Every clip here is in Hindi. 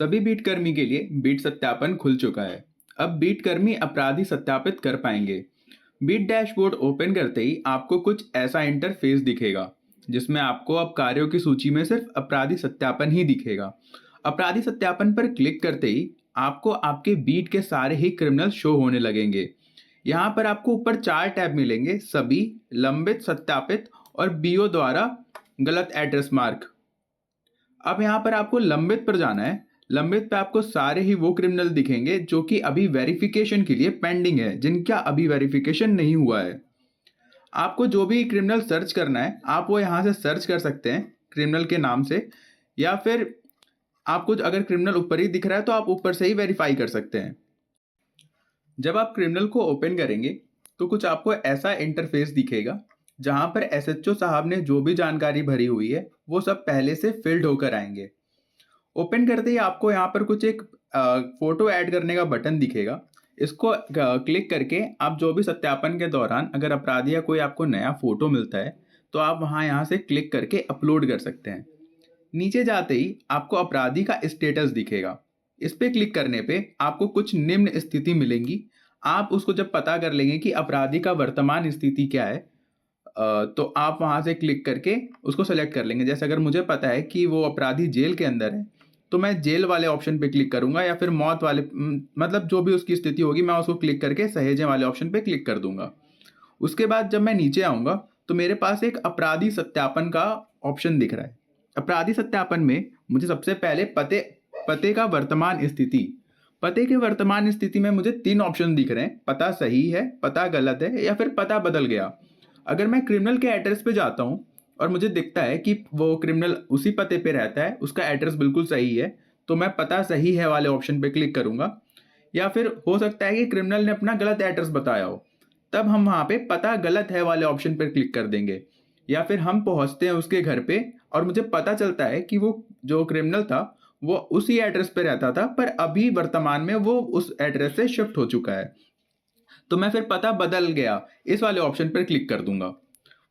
सभी बीट कर्मी के लिए बीट सत्यापन खुल चुका है। अब बीट कर्मी अपराधी सत्यापित कर पाएंगे। बीट डैशबोर्ड ओपन करते ही आपको कुछ ऐसा इंटरफेस दिखेगा जिसमें आपको अब कार्यों की सूची में सिर्फ अपराधी सत्यापन ही दिखेगा। अपराधी सत्यापन पर क्लिक करते ही आपको आपके बीट के सारे ही क्रिमिनल शो होने लगेंगे। यहाँ पर आपको ऊपर 4 टैब मिलेंगे: सभी, लंबित, सत्यापित और बीओ द्वारा गलत एड्रेस मार्क। अब यहाँ पर आपको लंबित पर जाना है। लंबित पे आपको सारे ही वो क्रिमिनल दिखेंगे जो कि अभी वेरिफिकेशन के लिए पेंडिंग है, जिनका अभी वेरिफिकेशन नहीं हुआ है। आपको जो भी क्रिमिनल सर्च करना है आप वो यहाँ से सर्च कर सकते हैं क्रिमिनल के नाम से, या फिर आपको अगर क्रिमिनल ऊपर ही दिख रहा है तो आप ऊपर से ही वेरीफाई कर सकते हैं। जब आप क्रिमिनल को ओपन करेंगे तो कुछ आपको ऐसा इंटरफेस दिखेगा जहां पर एसएचओ साहब ने जो भी जानकारी भरी हुई है वो सब पहले से फिल्ड होकर आएंगे। ओपन करते ही आपको यहाँ पर कुछ एक फोटो ऐड करने का बटन दिखेगा। इसको क्लिक करके आप जो भी सत्यापन के दौरान अगर अपराधी या कोई आपको नया फोटो मिलता है तो आप वहाँ यहाँ से क्लिक करके अपलोड कर सकते हैं। नीचे जाते ही आपको अपराधी का स्टेटस दिखेगा। इस पे क्लिक करने पे आपको कुछ निम्न स्थिति मिलेंगी। आप उसको जब पता कर लेंगे कि अपराधी का वर्तमान स्थिति क्या है, तो आप वहाँ से क्लिक करके उसको सेलेक्ट कर लेंगे। जैसे अगर मुझे पता है कि वो अपराधी जेल के अंदर है तो मैं जेल वाले ऑप्शन पे क्लिक करूंगा, या फिर मौत वाले मतलब जो भी उसकी स्थिति होगी मैं उसको क्लिक करके सहेजे वाले ऑप्शन पे क्लिक कर दूंगा। उसके बाद जब मैं नीचे आऊंगा तो मेरे पास एक अपराधी सत्यापन का ऑप्शन दिख रहा है। अपराधी सत्यापन में मुझे सबसे पहले पते का वर्तमान स्थिति, पते के वर्तमान स्थिति में मुझे 3 ऑप्शन दिख रहे हैं: पता सही है, पता गलत है, या फिर पता बदल गया। अगर मैं क्रिमिनल के एड्रेस पे जाता हूँ और मुझे दिखता है कि वो क्रिमिनल उसी पते पे रहता है, उसका एड्रेस बिल्कुल सही है, तो मैं पता सही है वाले ऑप्शन पे क्लिक करूंगा। या फिर हो सकता है कि क्रिमिनल ने अपना गलत एड्रेस बताया हो, तब हम वहाँ पे पता गलत है वाले ऑप्शन पर क्लिक कर देंगे। या फिर हम पहुँचते हैं उसके घर पे और मुझे पता चलता है कि वो जो क्रिमिनल था वो उसी एड्रेस पे रहता था, पर अभी वर्तमान में वो उस एड्रेस से शिफ्ट हो चुका है, तो मैं फिर पता बदल गया इस वाले ऑप्शन पर क्लिक कर दूंगा।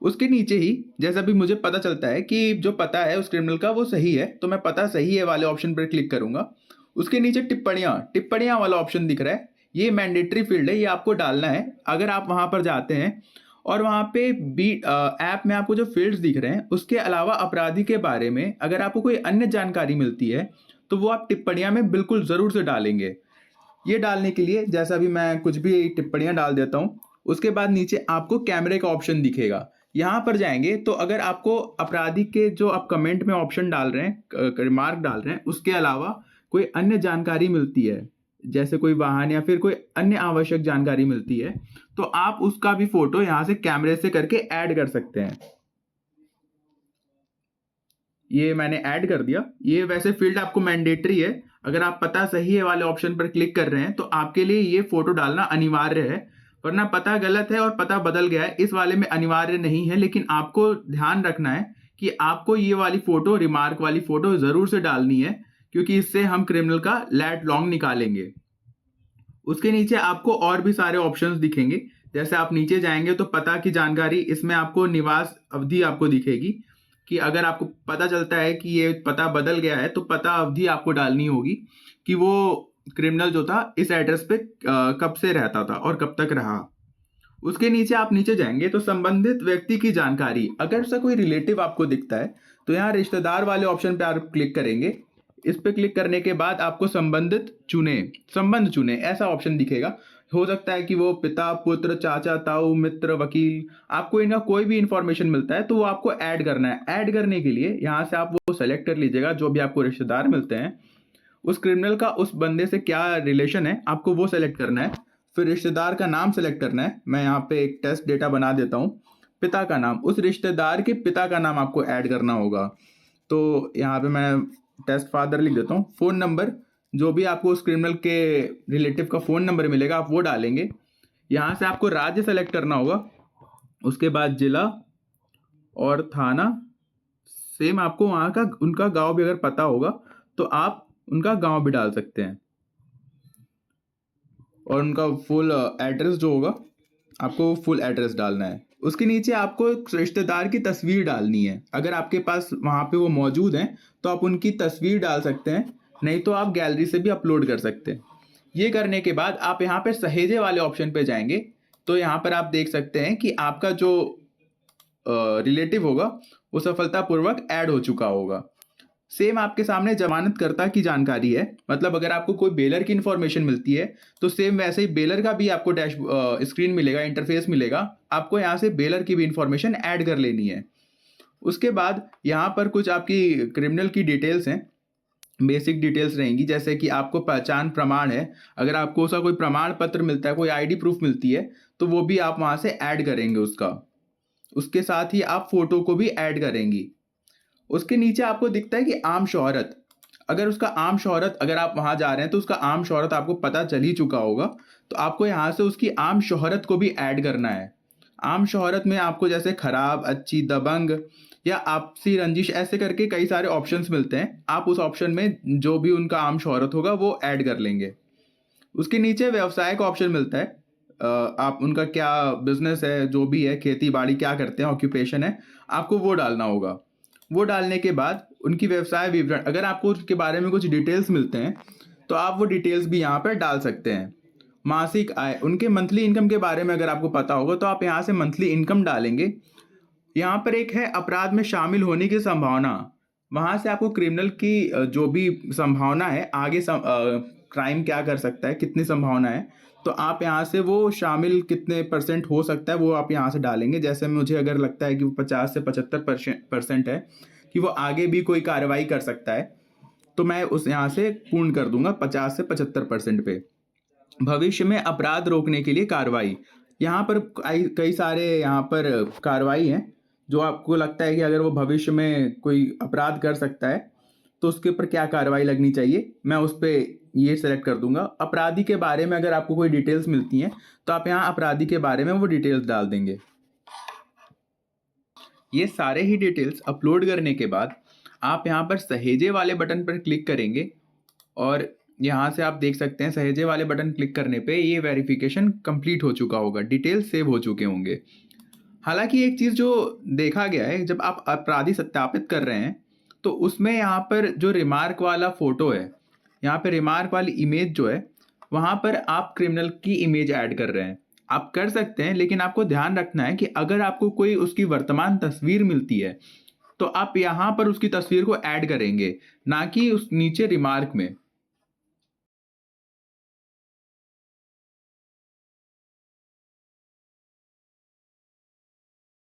उसके नीचे ही जैसा भी मुझे पता चलता है कि जो पता है उस क्रिमिनल का वो सही है, तो मैं पता सही है वाले ऑप्शन पर क्लिक करूंगा। उसके नीचे टिप्पणियां वाला ऑप्शन दिख रहा है। ये मैंडेटरी फील्ड है, ये आपको डालना है। अगर आप वहां पर जाते हैं और वहां पे ऐप में आपको जो फील्ड्स दिख रहे हैं उसके अलावा अपराधी के बारे में अगर आपको कोई अन्य जानकारी मिलती है तो वो आप टिप्पणियां में बिल्कुल जरूर से डालेंगे। ये डालने के लिए जैसा भी मैं कुछ भी टिप्पणियां डाल देता हूँ, उसके बाद नीचे आपको कैमरे का ऑप्शन दिखेगा। यहाँ पर जाएंगे तो अगर आपको अपराधी के जो आप कमेंट में ऑप्शन डाल रहे हैं, रिमार्क डाल रहे हैं, उसके अलावा कोई अन्य जानकारी मिलती है, जैसे कोई वाहन या फिर कोई अन्य आवश्यक जानकारी मिलती है, तो आप उसका भी फोटो यहाँ से कैमरे से करके ऐड कर सकते हैं। ये मैंने ऐड कर दिया। ये वैसे फील्ड आपको मैंडेटरी है। अगर आप पता सही है वाले ऑप्शन पर क्लिक कर रहे हैं तो आपके लिए ये फोटो डालना अनिवार्य है, वरना पता गलत है और पता बदल गया है इस वाले में अनिवार्य नहीं है। लेकिन आपको ध्यान रखना है कि आपको ये वाली फोटो, रिमार्क वाली फोटो जरूर से डालनी है, क्योंकि इससे हम क्रिमिनल का लैट लॉन्ग निकालेंगे। उसके नीचे आपको और भी सारे ऑप्शंस दिखेंगे। जैसे आप नीचे जाएंगे तो पता की जानकारी, इसमें आपको निवास अवधि आपको दिखेगी कि अगर आपको पता चलता है कि ये पता बदल गया है तो पता अवधि आपको डालनी होगी कि वो क्रिमिनल जो था इस एड्रेस पे कब से रहता था और कब तक रहा। उसके नीचे आप नीचे जाएंगे तो संबंधित व्यक्ति की जानकारी, अगर उसका कोई रिलेटिव आपको दिखता है तो यहाँ रिश्तेदार वाले ऑप्शन पे आप क्लिक करेंगे। इस पे क्लिक करने के बाद आपको संबंध चुने ऐसा ऑप्शन दिखेगा। हो सकता है कि वो पिता, पुत्र, चाचा, ताऊ, मित्र, वकील, आपको इनका कोई भी इंफॉर्मेशन मिलता है तो वो आपको ऐड करना है। ऐड करने के लिए यहाँ से आप वो सेलेक्ट कर लीजिएगा जो भी आपको रिश्तेदार मिलते हैं, उस क्रिमिनल का उस बंदे से क्या रिलेशन है आपको वो सेलेक्ट करना है। फिर रिश्तेदार का नाम सेलेक्ट करना है। मैं यहाँ पे एक टेस्ट डेटा बना देता हूँ। पिता का नाम, उस रिश्तेदार के पिता का नाम आपको ऐड करना होगा। तो यहाँ पे मैं टेस्ट फादर लिख देता हूँ। फ़ोन नंबर, जो भी आपको उस क्रिमिनल के रिलेटिव का फ़ोन नंबर मिलेगा आप वो डालेंगे। यहाँ से आपको राज्य सेलेक्ट करना होगा, उसके बाद जिला और थाना। सेम आपको वहाँ का उनका गांव भी अगर पता होगा तो आप उनका गांव भी डाल सकते हैं, और उनका फुल एड्रेस जो होगा आपको फुल एड्रेस डालना है। उसके नीचे आपको एक रिश्तेदार की तस्वीर डालनी है। अगर आपके पास वहाँ पे वो मौजूद हैं तो आप उनकी तस्वीर डाल सकते हैं, नहीं तो आप गैलरी से भी अपलोड कर सकते हैं। ये करने के बाद आप यहाँ पर सहेजे वाले ऑप्शन पे जाएंगे, तो यहाँ पर आप देख सकते हैं कि आपका जो रिलेटिव होगा वो सफलतापूर्वक ऐड हो चुका होगा। सेम आपके सामने जमानतकर्ता की जानकारी है, मतलब अगर आपको कोई बेलर की इन्फॉर्मेशन मिलती है तो सेम वैसे ही बेलर का भी आपको स्क्रीन मिलेगा, इंटरफेस मिलेगा। आपको यहाँ से बेलर की भी इंफॉर्मेशन ऐड कर लेनी है। उसके बाद यहाँ पर कुछ आपकी क्रिमिनल की डिटेल्स हैं, बेसिक डिटेल्स रहेंगी, जैसे कि आपको पहचान प्रमाण है, अगर आपको उसका कोई प्रमाण पत्र मिलता है, कोई आईडी प्रूफ मिलती है, तो वो भी आप वहाँ से ऐड करेंगे उसका। उसके साथ ही आप फोटो को भी ऐड करेंगी। उसके नीचे आपको दिखता है कि आम शोहरत, अगर उसका आम शोहरत, अगर आप वहाँ जा रहे हैं तो उसका आम शोहरत आपको पता चल ही चुका होगा, तो आपको यहाँ से उसकी आम शोहरत को भी ऐड करना है। आम शोहरत में आपको जैसे खराब, अच्छी, दबंग या आपसी रंजिश ऐसे करके कई सारे ऑप्शंस मिलते हैं। आप उस ऑप्शन में जो भी उनका आम शोहरत होगा वो ऐड कर लेंगे। उसके नीचे व्यवसाय का ऑप्शन मिलता है, आप उनका क्या बिजनेस है, जो भी है, खेती बाड़ी क्या करते हैं, ऑक्यूपेशन है, आपको वो डालना होगा। वो डालने के बाद उनकी व्यवसाय विवरण, अगर आपको उसके बारे में कुछ डिटेल्स मिलते हैं तो आप वो डिटेल्स भी यहाँ पर डाल सकते हैं। मासिक आय, उनके मंथली इनकम के बारे में अगर आपको पता होगा तो आप यहाँ से मंथली इनकम डालेंगे। यहाँ पर एक है अपराध में शामिल होने की संभावना, वहाँ से आपको क्रिमिनल की जो भी संभावना है, आगे क्राइम क्या कर सकता है, कितनी संभावना है, तो आप यहाँ से वो शामिल कितने परसेंट हो सकता है वो आप यहाँ से डालेंगे। जैसे मुझे अगर लगता है कि वो 50 से 75% है कि वो आगे भी कोई कार्रवाई कर सकता है, तो मैं उस यहाँ से पूर्ण कर दूंगा 50 से 75% पे। भविष्य में अपराध रोकने के लिए कार्रवाई, यहाँ पर कई सारे यहाँ पर कार्रवाई हैं जो आपको लगता है कि अगर वो भविष्य में कोई अपराध कर सकता है तो उसके ऊपर क्या कार्रवाई लगनी चाहिए, मैं उस पर ये सेलेक्ट कर दूंगा। अपराधी के बारे में अगर आपको कोई डिटेल्स मिलती हैं तो आप यहाँ अपराधी के बारे में वो डिटेल्स डाल देंगे। ये सारे ही डिटेल्स अपलोड करने के बाद आप यहाँ पर सहेजे वाले बटन पर क्लिक करेंगे और यहाँ से आप देख सकते हैं सहेजे वाले बटन क्लिक करने पे ये वेरिफिकेशन कंप्लीट हो चुका होगा, डिटेल्स सेव हो चुके होंगे। हालांकि एक चीज़ जो देखा गया है, जब आप अपराधी सत्यापित कर रहे हैं तो उसमें यहाँ पर जो रिमार्क वाला फोटो है, यहाँ पे रिमार्क वाली इमेज जो है, वहाँ पर आप क्रिमिनल की इमेज ऐड कर रहे हैं। आप कर सकते हैं, लेकिन आपको ध्यान रखना है कि अगर आपको कोई उसकी वर्तमान तस्वीर मिलती है तो आप यहाँ पर उसकी तस्वीर को ऐड करेंगे, ना कि उस नीचे रिमार्क में।